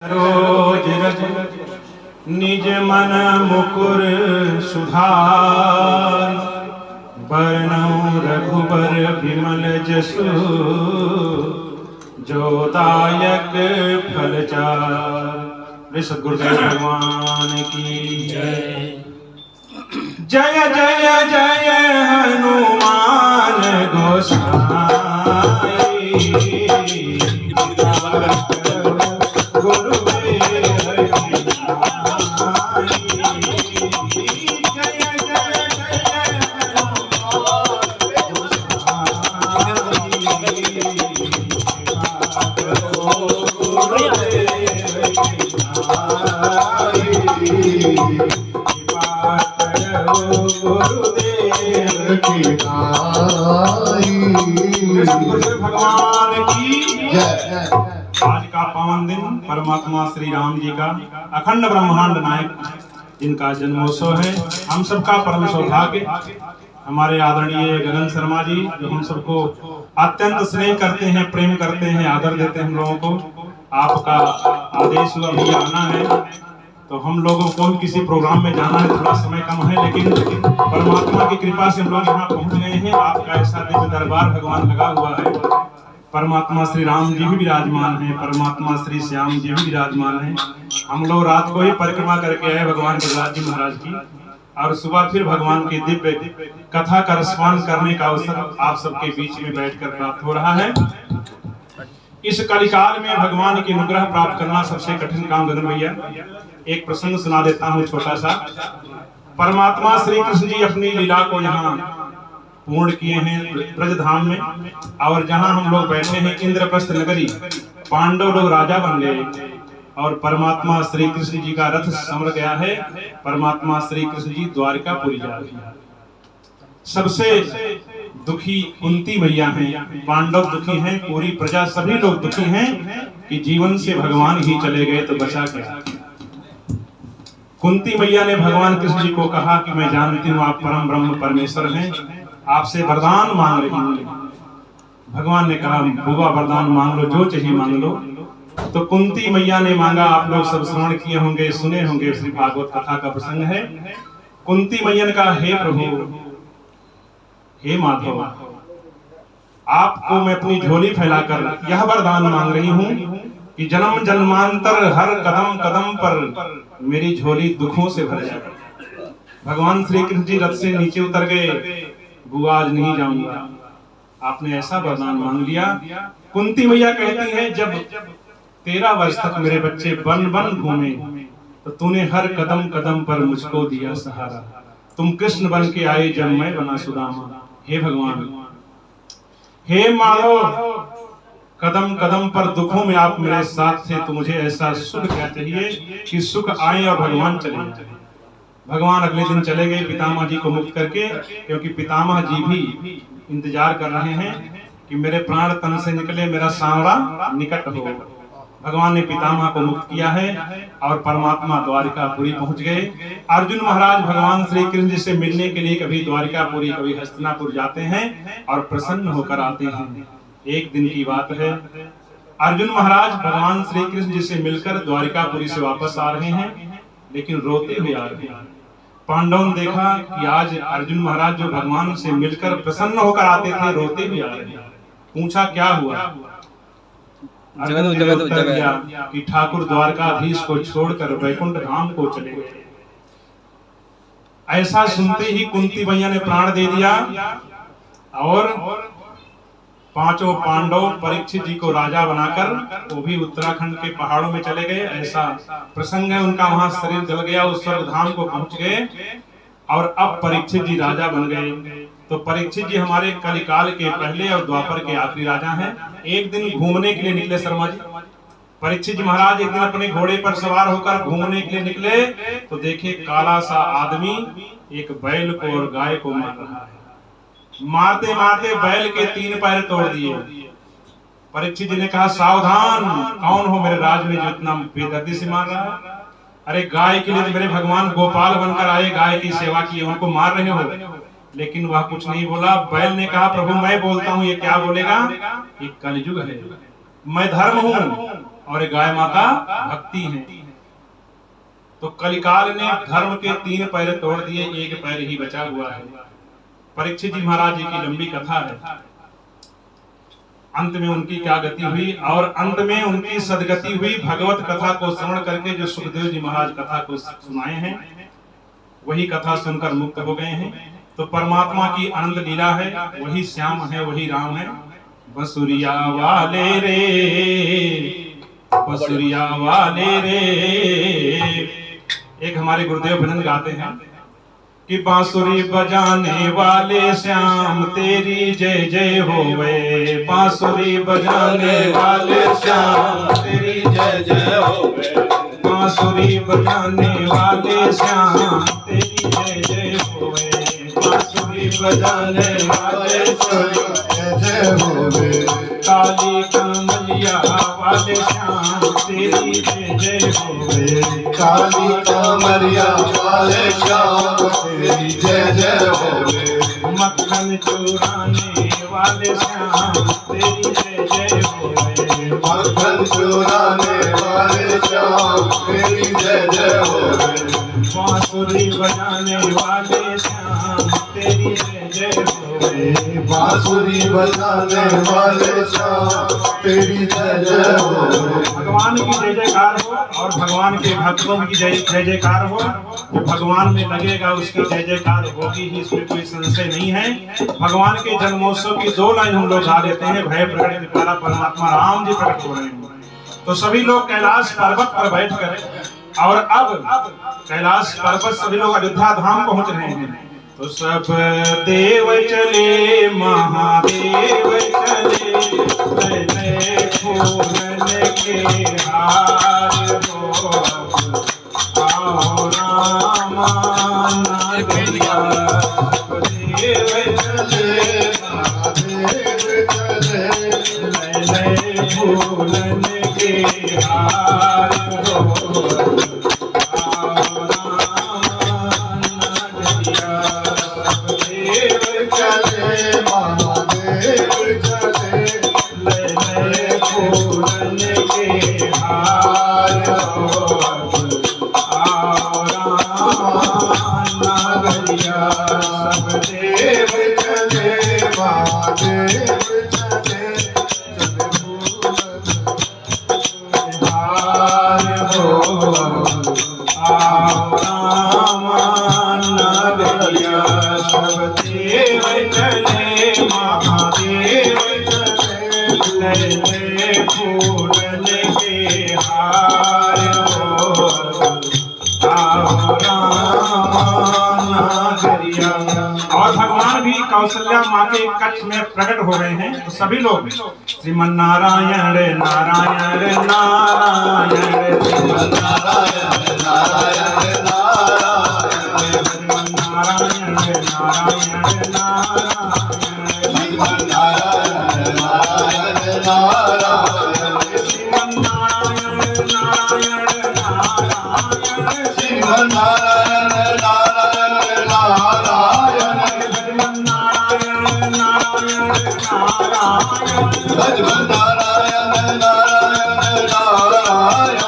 रोज रज निज मन मुकुर सुधार, बरनउँ रघुबर विमल जसु, जो दायक फल चार। सद्गुरुदेव भगवान की जय। जय जय जय हनुमान गोसाई, गुरु भगवान की जय। आज का पावन दिन परमात्मा श्री राम जी का अखंड ब्रह्मांड नायक जिनका जन्मोत्सव है, हम सबका परम सौभाग्य। हमारे आदरणीय गगन शर्मा जी जो हम सबको अत्यंत स्नेह करते हैं, प्रेम करते हैं, आदर देते हैं हम लोगों को। आपका आदेश हुआ भी आना है तो हम लोगों को किसी प्रोग्राम में जाना है, थोड़ा समय कम है, लेकिन परमात्मा की कृपा से हम लोग यहाँ पहुँच गए हैं। आपका ऐसा दिव्य दरबार भगवान लगा हुआ है। परमात्मा श्री राम जी भी विराजमान हैं, परमात्मा श्री श्याम जी भी विराजमान हैं। हम लोग रात को ही परिक्रमा करके आए भगवान गिरिराज जी महाराज की, और सुबह फिर भगवान की दिव्य कथा का रसपान करने का अवसर आप सबके बीच में बैठकर प्राप्त हो रहा है। इस कलिकाल में भगवान की अनुग्रह प्राप्त करना सबसे कठिन काम गगन भैया। एक प्रसंग सुना देता हूँ छोटा सा। परमात्मा श्री कृष्ण जी अपनी लीला को यहाँ पूर्ण किए हैं ब्रजधाम में, और जहाँ हम लोग बैठे हैं इंद्रप्रस्थ नगरी, पांडव लोग राजा बन गए और परमात्मा श्री कृष्ण जी का रथ समर गया है। परमात्मा श्री कृष्ण जी द्वारिकापुरी जा रही है। सबसे दुखी कुंती मैया हैं, पांडव दुखी हैं, पूरी प्रजा सभी लोग दुखी हैं कि जीवन से भगवान ही चले गए तो बचा क्या। कुंती मैया ने भगवान कृष्ण जी को कहा कि मैं जानती हूँ आप परम ब्रह्म परमेश्वर हैं, आपसे वरदान मांग रही हूँ। भगवान ने कहा बुआ वरदान मांग लो, जो चाहिए मांग लो। तो कुंती मैया ने मांगा, आप लोग सब श्रवण किए होंगे, सुने होंगे, श्री भागवत कथा का प्रसंग है। कुंती मैया ने कहा हे प्रभु, हे माधव, आपको मैं अपनी झोली फैलाकर यह वरदान मांग रही हूँ कि जन्म जन्मांतर हर कदम कदम पर मेरी झोली दुखों से भर जाए। भगवान श्री कृष्ण जी रथ से नीचे उतर गए, बुआ आज नहीं जाऊंगा। आपने ऐसा वरदान मांग लिया। कुंती मैया कहती है जब 13 वर्ष तक मेरे बच्चे बन बन घूमे तो तूने हर कदम कदम पर मुझको दिया सहारा। तुम कृष्ण बन के आए जब मैं बना सुदामा। हे भगवान, हे माधव, कदम कदम पर दुखों में आप मेरे साथ थे, तो मुझे ऐसा सुख क्या चाहिए कि सुख आए और भगवान चले जाए। भगवान अगले दिन चले गए पितामह जी को मुक्त करके, क्योंकि पितामह जी भी इंतजार कर रहे हैं कि मेरे प्राण तन से निकले, मेरा सांवरा निकट हो। भगवान ने पितामह को मुक्त किया है और परमात्मा द्वारिकापुरी पहुंच गए। अर्जुन महाराज भगवान श्री कृष्ण जी से मिलने के लिए कभी द्वारिकापुरी कभी हस्तिनापुर जाते हैं और प्रसन्न होकर आते हैं। एक दिन की बात है, अर्जुन महाराज भगवान श्री कृष्ण जी से मिलकर द्वारिकापुरी से वापस आ रहे हैं, लेकिन रोते हुए आ रहे हैं। पांडवों ने देखा कि आज अर्जुन महाराज जो भगवान से मिलकर प्रसन्न होकर आते थे, रोते हुए आ रहे हैं। पूछा क्या हुआ? कि ठाकुर द्वारकाधीश को छोड़कर वैकुंठ धाम को चले गए। ऐसा सुनते ही कुंती मैया ने प्राण दे दिया और पांचों पांडव परीक्षित जी को राजा बनाकर वो भी उत्तराखंड के पहाड़ों में चले गए। ऐसा प्रसंग है उनका, वहां शरीर जल गया, उस स्वर्ग धाम को पहुंच गए और अब परीक्षित जी राजा बन गए। तो परीक्षित जी हमारे कलिकाल के पहले और द्वापर के आखिरी राजा हैं। एक दिन घूमने के लिए निकले शर्मा जी। परीक्षित जी महाराज एक दिन अपने घोड़े पर सवार होकर घूमने के लिए निकले तो देखे काला सा आदमी एक बैल को और गाय को मार रहा है। मारते मारते बैल के 3 पैर तोड़ दिए। परीक्षित जी ने कहा सावधान, कौन हो मेरे राज में जो इतना बेदर्दी से मार रहा है? अरे गाय के लिए तो मेरे भगवान गोपाल बनकर आए, गाय की सेवा की, उनको मार रहे हो। लेकिन वह कुछ नहीं बोला। बैल ने कहा प्रभु मैं बोलता हूँ, ये क्या बोलेगा? ये कलयुग है, मैं धर्म हूँ और गाय माता भक्ति है। तो कलिकाल ने धर्म के 3 पैर तोड़ दिए, एक पैर ही बचा हुआ है। परीक्षित जी महाराज जी की लंबी कथा है। अंत में उनकी क्या गति हुई, और अंत में उनकी सदगति हुई। भगवत कथा को श्रवण करके जो सुखदेव जी महाराज कथा को सुनाए हैं, वही कथा सुनकर मुक्त हो गए हैं। तो परमात्मा की अनंत लीला है, वही श्याम है, वही राम है। बसुरिया वाले रे, बसुरिया वाले रे। एक हमारे गुरुदेव भजन गाते हैं कि बांसुरी बजाने वाले श्याम तेरी जय जय होवे। बांसुरी बजाने वाले श्याम तेरी जय जय होवे। बांसुरी बजाने वाले श्याम तेरी जय जय होवे। बांसुरी बजाने वाले श्याम जय जय होवे। काली कमलिया वाले श्याम तेरी जय जय होवे। काली कमलिया वाले श्याम तेरी जय जय होवे। मक्खन चुराने वाले श्याम तेरी जय जय होवे। मक्खन चुराने वाले श्याम तेरी जय जय होवे। बांसुरी बजाने वाले श्याम तेरी जय जय होवे। बांसुरी बजाने वाले श्याम तेरी जय जय होवे। भगवान की जय जयकार हो और भगवान के भक्तों की जय जयकार हो। जो भगवान में लगेगा उसकी जय जयकार होगी ही, इसमें कोई संशय नहीं है। भगवान के जन्मोत्सव की 2 लाइन हम लोग गा देते हैं। भय प्रकट कृपाला परमात्मा राम जी प्रकट हो रहे हैं। तो सभी लोग कैलाश पर्वत पर बैठ कर, और अब कैलाश पर्वत सभी लोग अयोध्या धाम पहुंच रहे हैं। तो सब देव चले महादेव चले, नए फूलन के हार हो। आओ रामा नगरिया, देव चले महादेव चले, नए फूलन के हार हो। चले महादेव चले, नए फूलन के हार हो। आओ राम नगरिया, सब देव चले महादेव चले, हार हो। आओ राम नगरिया, सब देव चले महादेव चले, नए फूलन के हार हो। आओ राम नगरिया। और भगवान भी कौशल्या माँ के कच्छ में प्रकट हो गए हैं। तो सभी लोग श्रीमन नारायण नारायण नारायण, श्रीमन नारायण नारायण नारायण, श्रीमन नारायण नारायण नारायण, श्रीमन नारायण नारायण नारायण, श्रीमन नारायण नारायण नारायण, श्रीमन नारायण नारायण नारायण, श्रीमन नारायण नारायण नारायण, भजमन नारायण नारायण नारायण,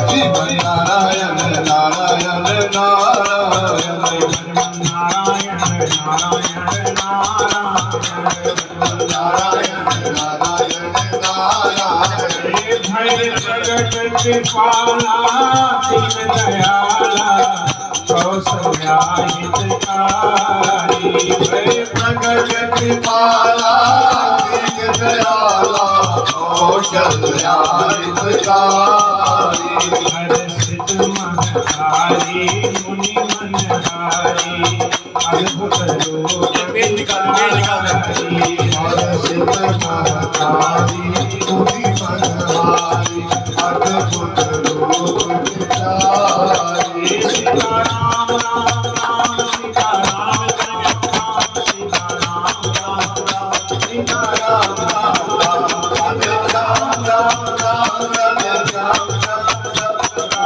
श्रीमन नारायण नारायण नारायण, नारायण नारायण नारायण, भय प्रगट कृपाला दीन दयाला कौशल्या हितकारी। भय प्रगट कृपाला दीन दयाला कौशल्या हितकारी। हर्षित मनहारी मुनि मनहारी, अद्भुत रूप विकारी। हर्षित मनहारी मुनि मनहारी, अद्भुत रूप विकारी। सीताराम राम राम सीताराम राम सीताराम राम राम सीताराम राम राम राम राम राम राम राम राम।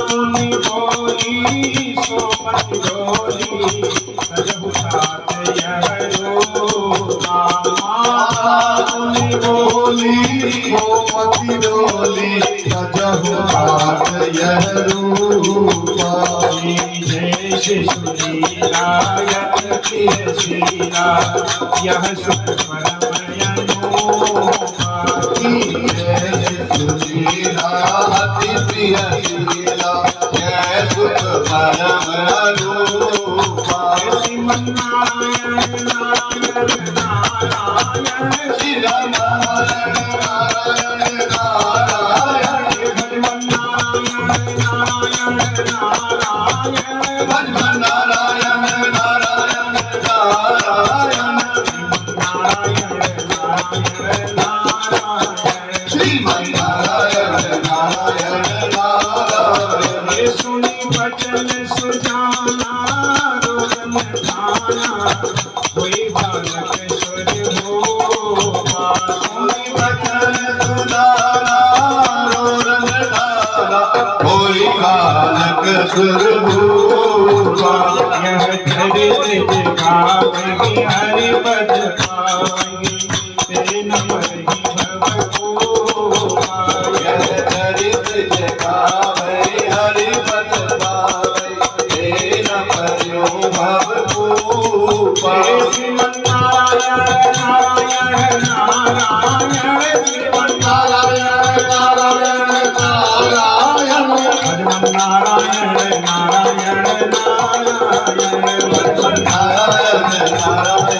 सुनी बोली सोमति डोली सजहु साथ यह रूपा। सुनी बोली सोमति डोली सजहु साथ यह रूपा। जय शिशुलीला यह शीला यह सुख परम अनूपा। जय शिशुलीला अति प्रिय लीला जय सुख परम अनूपा। श्रीमन्नारायण नारायण नारायण श्रीमन्नारायण नारायण नारायण श्रीमन्नारायण नारायण नारायण श्रीमन्नारायण नारायण नारायण। ये सुनी बचन सुजाना रोदन ठाना कोई बालक स्वर भूपा। सुनी बचन सुजाना रोदन ठाना कोई बालक स्वर भूपा। यह चरित्र गावगी हरि पद पावगी तेरे नमः भव भूपा। यह चरित्र गावै हरि पद पावै तेन पर्यो भव भूपा। श्रीमन्नारायण नारायण नारायण श्रीमन्नारायण नारायण नारायण श्रीमन्नारायण नारायण नारायण नारायण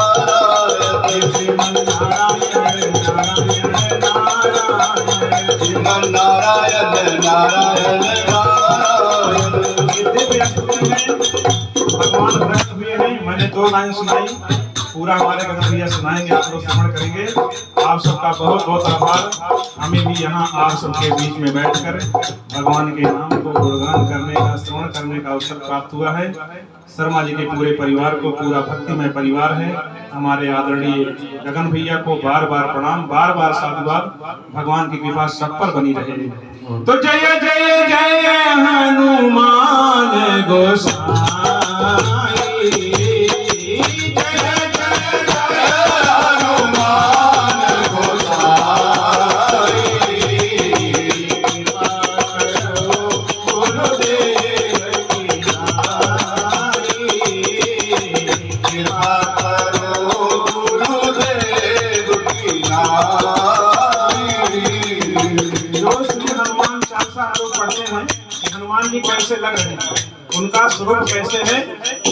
नारायण श्रीमन्नारायण नारायण नारायण नारायण। भगवान प्रकट हुए हैं। मैंने 2 लाइन सुनाई, पूरा हमारे गगन भैया सुनाएंगे, आप लोग श्रवण करेंगे। आप सबका बहुत बहुत आभार। हमें भी यहाँ आप सबके बीच में बैठकर भगवान के नाम को गुणगान करने का, श्रवण करने का अवसर प्राप्त हुआ है। शर्मा जी के पूरे परिवार को, पूरा भक्तिमय परिवार है। हमारे आदरणीय गगन भैया को बार बार प्रणाम, बार बार साधुवाद। भगवान की कृपा सब पर बनी रहे। तो जय जय जय हनुमान गोसाई। हनुमान जी कैसे लग रहे हैं, उनका स्वरूप कैसे है,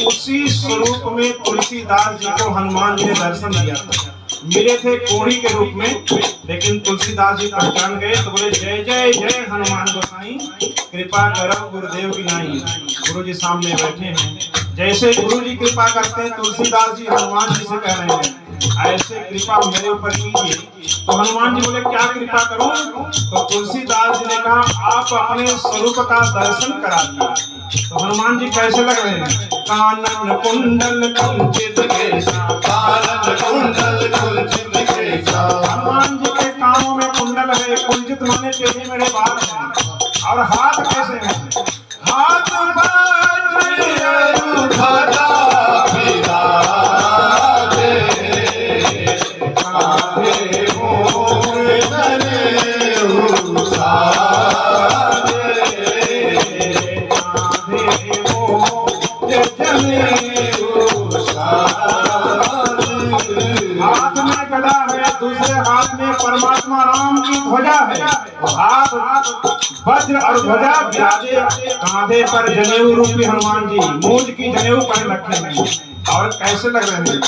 उसी स्वरूप में तुलसीदास जी को हनुमान जी ने दर्शन दिया था। मिले थे कोढ़ी के रूप में, लेकिन तुलसीदास जी पहचान गए तो बोले जय जय जय हनुमान गोसाई, कृपा करो गुरुदेव की नाई। गुरु जी सामने बैठे हैं, जैसे गुरु जी कृपा करते हैं तुलसीदास जी हनुमान जी से कह रहे हैं ऐसे कृपा मेरे ऊपर कीजिए। तो हनुमान जी बोले क्या कृपा करूं? तो तुलसीदास जी ने कहा आप अपने स्वरूप का दर्शन करा दिए। तो हनुमान जी कैसे लग रहे हैं? कानन कुंडल कुंचित केसा, कानन कुंडल कुंचित केसा। हनुमान जी के कानों में कुंडल है, कुंचित माने टेढ़े मेढ़े बाल हैं। और हाथ कैसे हैं? हाथ हाथ में गदा है, दूसरे हाथ में परमात्मा राम की ध्वजा है। हाथ वज्र और ध्वजा विराजे, कांधे पर जनेऊ रूपी हनुमान जी मूंज की जनेऊ पहन रखे हैं। और कैसे लग रहे हैं?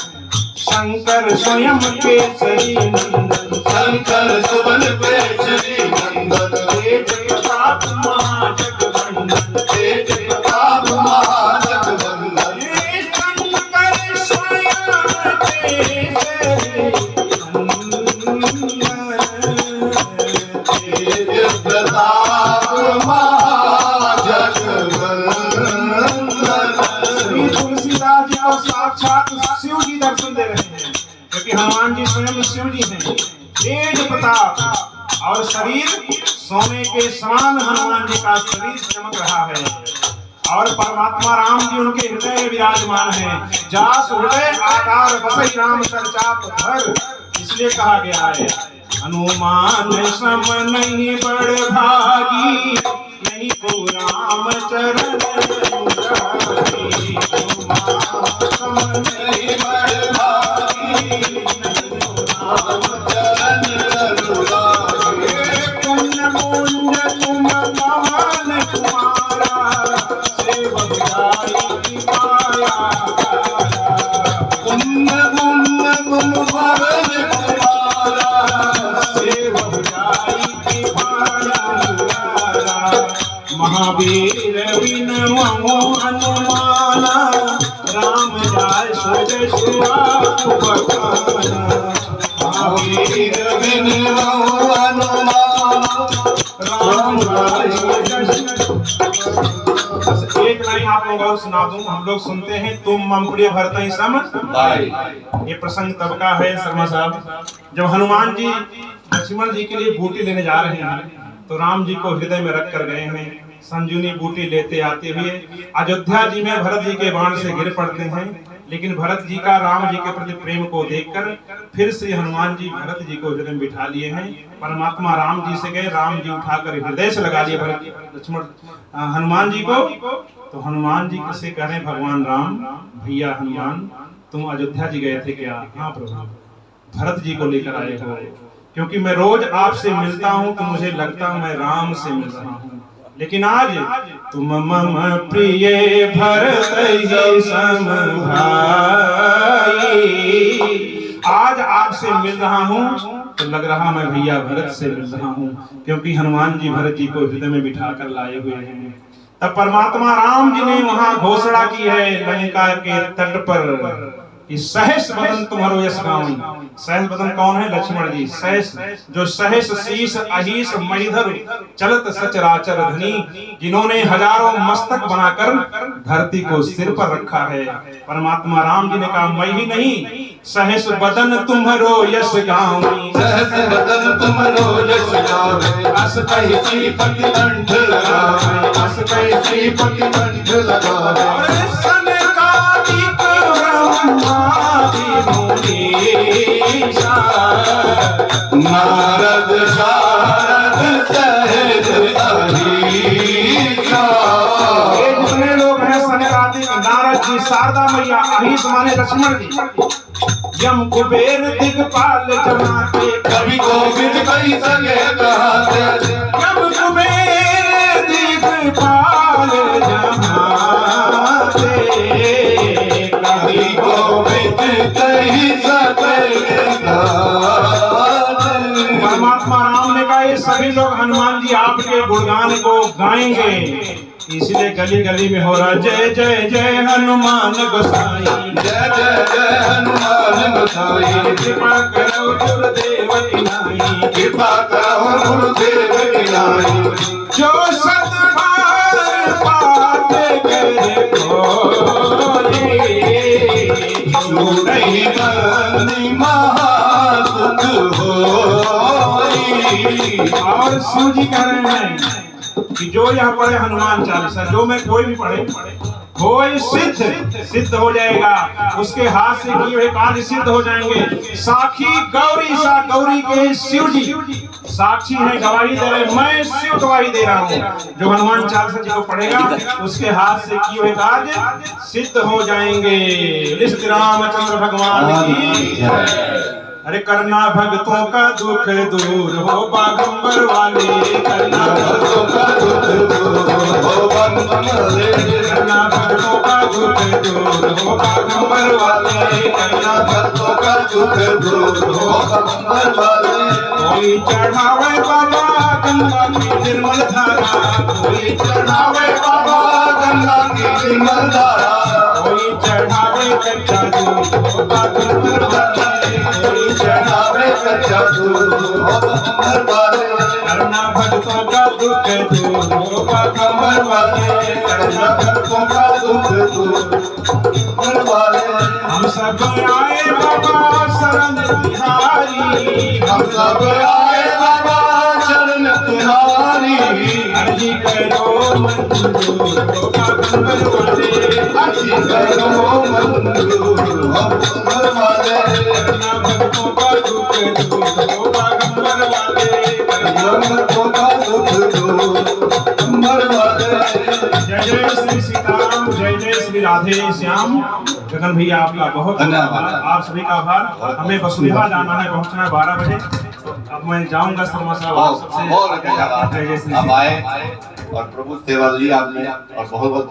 शंकर स्वयं केसरी नंदन, शंकर सुवन केसरी नंदन, तेज प्रताप महाजगवंदन, तेज प्रताप महाजगवंदन। शंकर स्वयं केसरी तेज प्रताप महाजगवंदन। श्री तुलसीदास जी को साक्षात शिव जी दर्शन दे रहे हैं, क्योंकि हनुमान जी स्वयं शिव जी हैं। तेज प्रताप और शरीर सोने के समान हनुमान जी का शरीर चमक रहा है और परमात्मा राम जी उनके हृदय में विराजमान है। जास हृदय आकार बसई राम सरचाप धर, इसलिए कहा गया है हनुमान सम नहीं बड़ भागी, नहीं को राम चरण अनुरागी। हनुमान सम नहीं बड़ भागी, नहीं को राम चरण अनुरागी। पुण्य पुण्य तुम पवन कुमारा, सेवक जाई की माया। पुण्य पुण्य तुम पवन कुमारा, सेवक जाई की माया। महावीर विनमो हनुमाना, राम जाय सुज सुआप बखाना। महावीर विनमो हनुमाना, राम जाय सुज। एक लाइन आप लोगों को सुना दूं, हम लोग सुनते हैं तुम मम प्रिय भरतहि सम भाई। ये प्रसंग तब का है शर्मा साहब, जब हनुमान जी लक्ष्मण जी के लिए बूटी लेने जा रहे हैं तो राम जी को हृदय में रख कर गए हैं। संजीवनी बूटी लेते आते हुए अयोध्या जी में भरत जी के बाण से गिर पड़ते हैं, लेकिन भरत जी का राम जी के प्रति प्रेम को देखकर फिर श्री हनुमान जी भरत जी को हृदय में बिठा लिए हैं। परमात्मा राम जी से गए, राम जी उठाकर हृदय से लगा लिए भरत लक्ष्मण हनुमान जी को। तो हनुमान जी किसे कह रहे हैं, भगवान राम भैया हनुमान तुम अयोध्या जी गए थे क्या? हाँ प्रभु, भरत जी को लेकर आए हो, क्योंकि मैं रोज आपसे मिलता हूँ तो मुझे लगता मैं राम से मिल रहा हूँ, लेकिन आज तुम मम प्रिय भरत सम भाई, आज आपसे मिल रहा हूँ तो लग रहा मैं भैया भरत से मिल रहा हूँ, क्योंकि हनुमान जी भरत जी को हृदय में बिठा कर लाए हुए हैं। तब परमात्मा राम जी ने वहां घोषणा की है लंका के तट पर कि सहस बदन तुम्हारो यश गावई। सहस बदन कौन है? लक्ष्मण जी। सहस जो सहस शीश अहिस मणिधर चलत सचराचर धनी, जिन्होंने हजारों मस्तक बनाकर धरती को सिर पर रखा है। परमात्मा राम जी ने कहा मैं ही नहीं, सहस बदन तुम्हारो यश गावई। सहस बदन तुम्हारो यश गावई, अस कहि श्रीपति कंठ लगावई, अस कहि श्रीपति कंठ लगावई। नारद शारद सहज अहिसा। ये जितने लोग हैं सनकादिक, नारद जी, शारदा मैया, अहिस माने लक्ष्मण जी, यम कुबेर दिगपाल जमाते, कवि गोविंद कही सके कहते। यम कुबेर दिगपाल जमाते, कवि गोविंद कही सके कहते। परमात्मा राम ने कहा ये सभी लोग हनुमान जी आपके गुणगान को गाएंगे, इसलिए गली गली में हो रहा जय जय जय हनुमान गोसाई, जय जय जय हनुमान गोसाई। कृपा करो गुरुदेव की नाई, कृपा करो गुरुदेव की नाई। जो सतबार पाठ करे भोले, नहीं बंदी महासुख होई। और शिव जी कह रहे हैं कि जो यह पढ़े हनुमान चालीसा, जो में कोई भी पढ़े कोई सिद्ध हो जाएगा, उसके हाथ से किए हुए कार्य सिद्ध हो जाएंगे। साखी गौरी सा गौरी के शिव जी साक्षी है, गवाही दे रहे, मैं शिव गवाही दे रहा हूँ। जो हनुमान चालीसा जी को पढ़ेगा उसके हाथ से किए हुए कार्य सिद्ध हो जाएंगे। श्री रामचंद्र भगवान की। अरे करना भक्तों का दुख दूर हो बागंबर वाले, करना भक्तों का दुख दूर हो बागंबर वाले, करना भक्तों का दुख दूर हो बागंबर वाले, करना भक्तों का दुख दूर हो बागंबर वाले। कोई चढ़ावे बाबा गंगा की निर्मल धारा, कोई चढ़ावे बाबा गंगा की निर्मल धारा, कोई चढ़ावे कच्चा दूध हो बागंबर वाले, कोई चढ़ावे कच्चा दूध हो बागंबर वाले। करना भक्तों का दुख दूर हो बागंबर वाले, करना भक्तों का दुख दूर वाले। हम सब आए बाबा शरण बिहारी, हम सब आए बाबा करो मंजूर बागंबर वाले, अच्छी करो मंजूर बागंबर वाले, करना भक्तों का दुख दूर बागंबर वाले, भक्तों का दुख दूर बागंबर वाले। जय जय श्री सीताराम, जय जय श्री राधे श्याम। गगन भैया आपका बहुत धन्यवाद, आप सभी का आभार। हमें बसुलिहा जाना है, पहुंचना है 12 बजे। अब मैं जाऊंगा शर्मा साहब, आप सबसे बहुत अच्छा लगा जय जय श्री आप आए और प्रभु सेवा ली आपने और बहुत बहुत